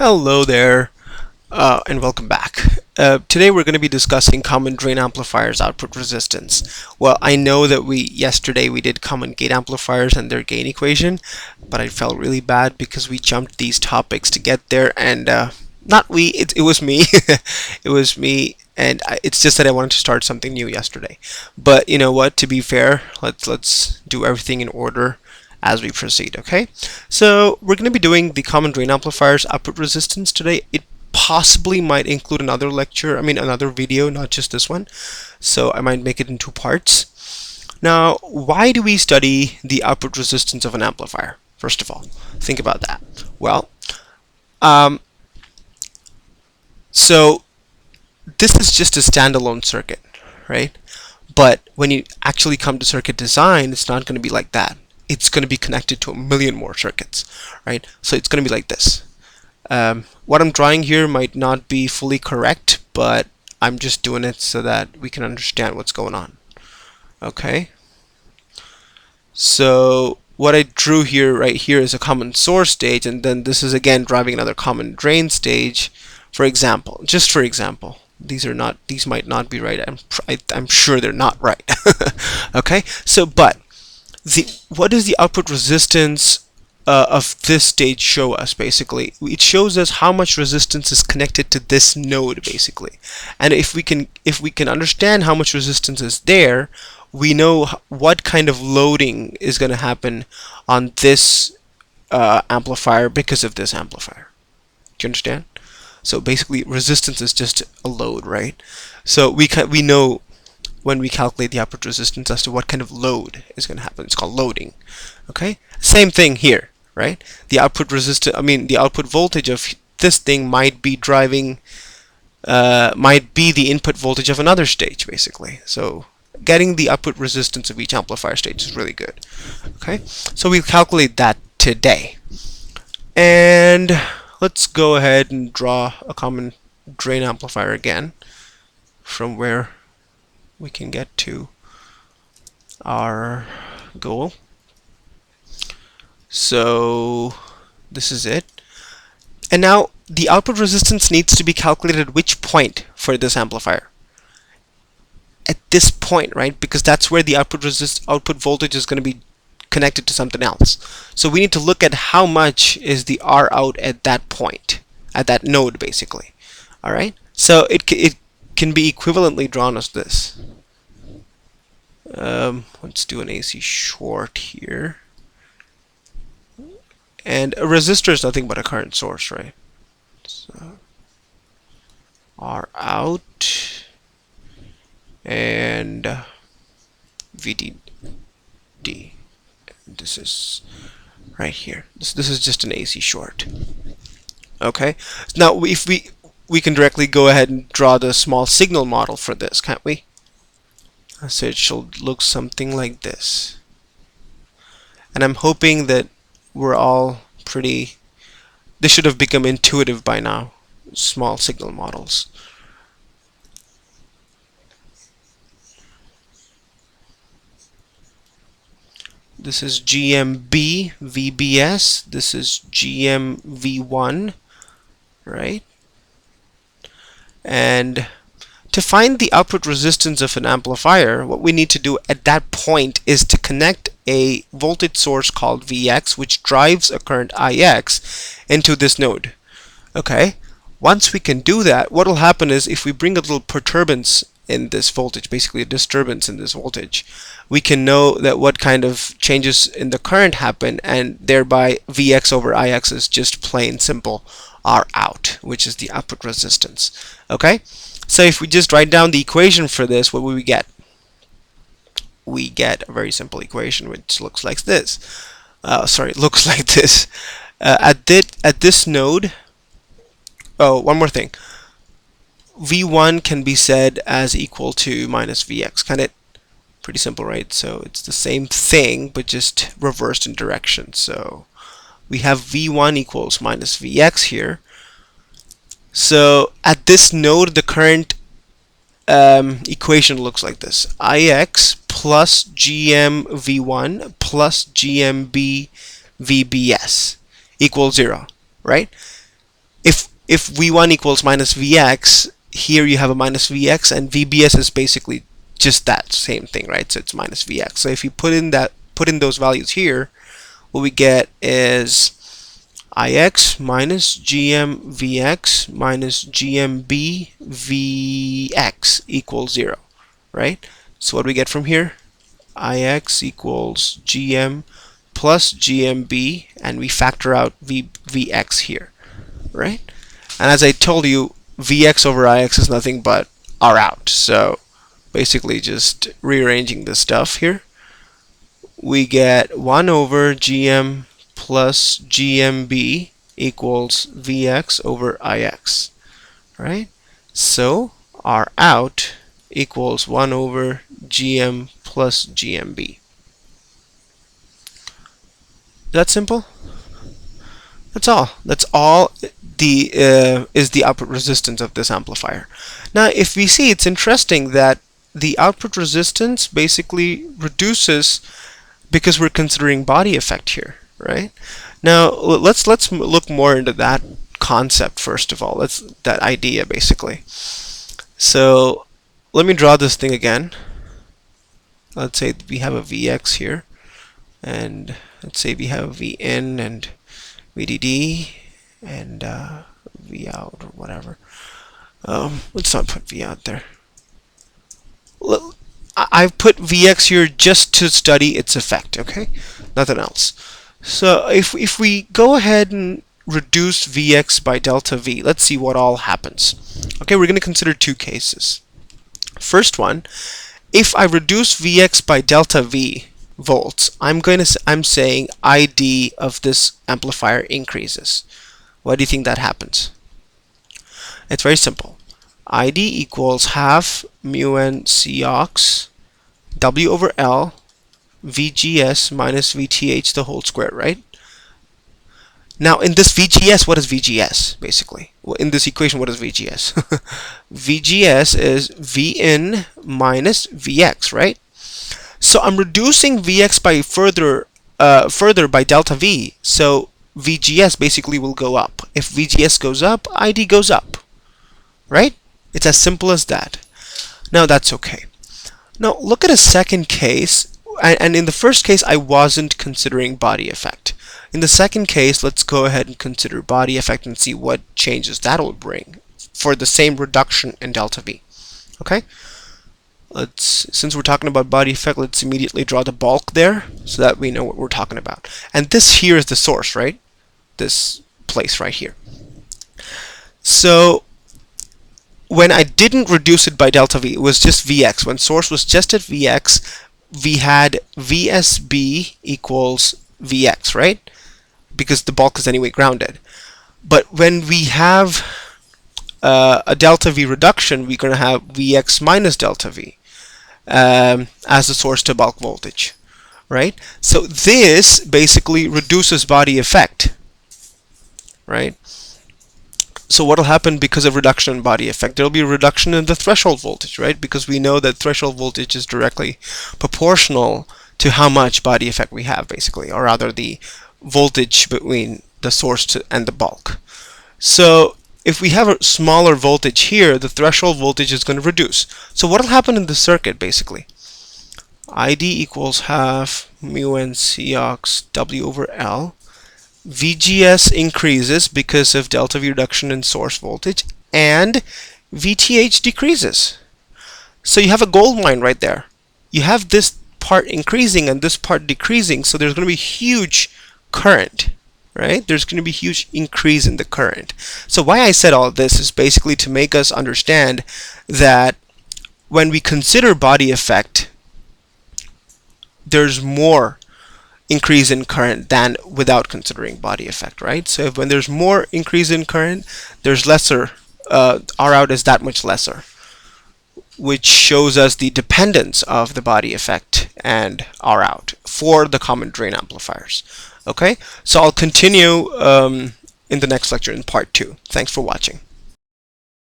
Hello there, and welcome back. Today we're going to be discussing common drain amplifiers output resistance. Well, I know that yesterday we did common gate amplifiers and their gain equation, but I felt really bad because we jumped these topics to get there, and it was me. It was me, and it's just that I wanted to start something new yesterday. But you know what? To be fair, let's do everything in order as we proceed, okay? So we're going to be doing the common drain amplifiers output resistance today. It possibly might include another lecture, another video, not just this one. So I might make it in two parts. Now, why do we study the output resistance of an amplifier? First of all, think about that. Well, so this is just a standalone circuit, right? But when you actually come to circuit design, it's not going to be like that. It's going to be connected to a million more circuits, right? So it's going to be like this. What I'm drawing here might not be fully correct, but I'm just doing it so that we can understand what's going on. Okay. So what I drew here, right here, is a common source stage, and then this is again driving another common drain stage. For example, just for example, these might not be right. I'm sure they're not right. Okay. So, but what does the output resistance of this stage show us? Basically, it shows us how much resistance is connected to this node, basically. And if we can understand how much resistance is there, we know what kind of loading is going to happen on this amplifier because of this amplifier. Do you understand? So basically, resistance is just a load, right? So we know when we calculate the output resistance as to what kind of load is going to happen. It's called loading. Okay, same thing here, right? The output resistance, the output voltage of this thing might be driving, might be the input voltage of another stage, basically. So getting the output resistance of each amplifier stage is really good. Okay, so we'll calculate that today. And let's go ahead and draw a common drain amplifier again from where we can get to our goal. So this is it. And now the output resistance needs to be calculated at which point for this amplifier? At this point, right? Because that's where the output voltage is going to be connected to something else. So we need to look at how much is the R out at that point, at that node, basically. All right. So it can be equivalently drawn as this. Let's do an AC short here. And a resistor is nothing but a current source, right? So R out and VDD. This is right here. This is just an AC short. Okay. Now if we can directly go ahead and draw the small signal model for this, can't we? So it should look something like this. And I'm hoping that we're all this should have become intuitive by now, small signal models. This is GMB VBS, this is GMV1, right? And to find the output resistance of an amplifier, what we need to do at that point is to connect a voltage source called Vx, which drives a current Ix, into this node. Okay? Once we can do that, what will happen is if we bring a little perturbance in this voltage, basically a disturbance in this voltage, we can know that what kind of changes in the current happen, and thereby Vx over Ix is just plain simple R out, which is the output resistance. Okay? So if we just write down the equation for this, what will we get? We get a very simple equation which looks like this. Looks like this. At this node, oh, one more thing. V1 can be said as equal to minus Vx. Kind of pretty simple, right? So it's the same thing, but just reversed in direction. So we have V1 equals minus Vx here. So at this node, the current equation looks like this: Ix plus GMV1 plus GMB VBS equals 0, right? If if V1 equals minus Vx, here you have a minus Vx, and VBS is basically just that same thing, right? So it's minus Vx. So if you put in those values here, what we get is Ix minus GM Vx minus GMB Vx equals 0, right? So what do we get from here? Ix equals GM plus GMB, and we factor out Vx here, right? And as I told you, Vx over Ix is nothing but R out. So basically just rearranging the stuff here, we get 1 over GM plus GMB equals Vx over Ix, right? So R out equals 1 over GM plus GMB. That simple? That's all. That's all is the output resistance of this amplifier. Now, if we see, it's interesting that the output resistance basically reduces because we're considering body effect here, right? Now, let's look more into that concept first of all. That idea basically. So, let me draw this thing again. Let's say we have a Vx here, and let's say we have Vin and VDD and V out or whatever. Let's not put V out there. I've put Vx here just to study its effect, okay? Nothing else. So if we go ahead and reduce Vx by delta V, let's see what all happens. Okay, we're going to consider two cases. First one, if I reduce Vx by delta V volts, I'm saying ID of this amplifier increases. Why do you think that happens? It's very simple. ID equals half mu n Cox W over L VGS minus VTH the whole square, right? Now in this VGS, what is VGS basically? Well, in this equation, what is VGS? VGS is Vin minus Vx, right? So I'm reducing Vx by further by delta V. So VGS basically will go up. If VGS goes up, ID goes up, right? It's as simple as that. Now that's okay. Now look at a second case, and in the first case I wasn't considering body effect. In the second case, let's go ahead and consider body effect and see what changes that will bring for the same reduction in delta V. Okay? Since we're talking about body effect, let's immediately draw the bulk there so that we know what we're talking about. And this here is the source, right? This place right here. So when I didn't reduce it by delta V, it was just Vx. When source was just at Vx, we had VSB equals Vx, right? Because the bulk is anyway grounded. But when we have a delta V reduction, we're going to have Vx minus delta V as the source to bulk voltage, right? So this basically reduces body effect, right? So what will happen because of reduction in body effect? There will be a reduction in the threshold voltage, right? Because we know that threshold voltage is directly proportional to how much body effect we have, basically, or rather the voltage between the source and the bulk. So if we have a smaller voltage here, the threshold voltage is going to reduce. So what will happen in the circuit, basically? ID equals half mu n Cox W over L. VGS increases because of delta V reduction in source voltage, and VTH decreases. So you have a gold mine right there. You have this part increasing and this part decreasing, so there's going to be huge current, right? There's going to be huge increase in the current. So why I said all of this is basically to make us understand that when we consider body effect, there's more increase in current than without considering body effect, right? So when there's more increase in current, there's lesser, R out is that much lesser, which shows us the dependence of the body effect and R out for the common drain amplifiers. Okay, so I'll continue in the next lecture in part 2. Thanks for watching.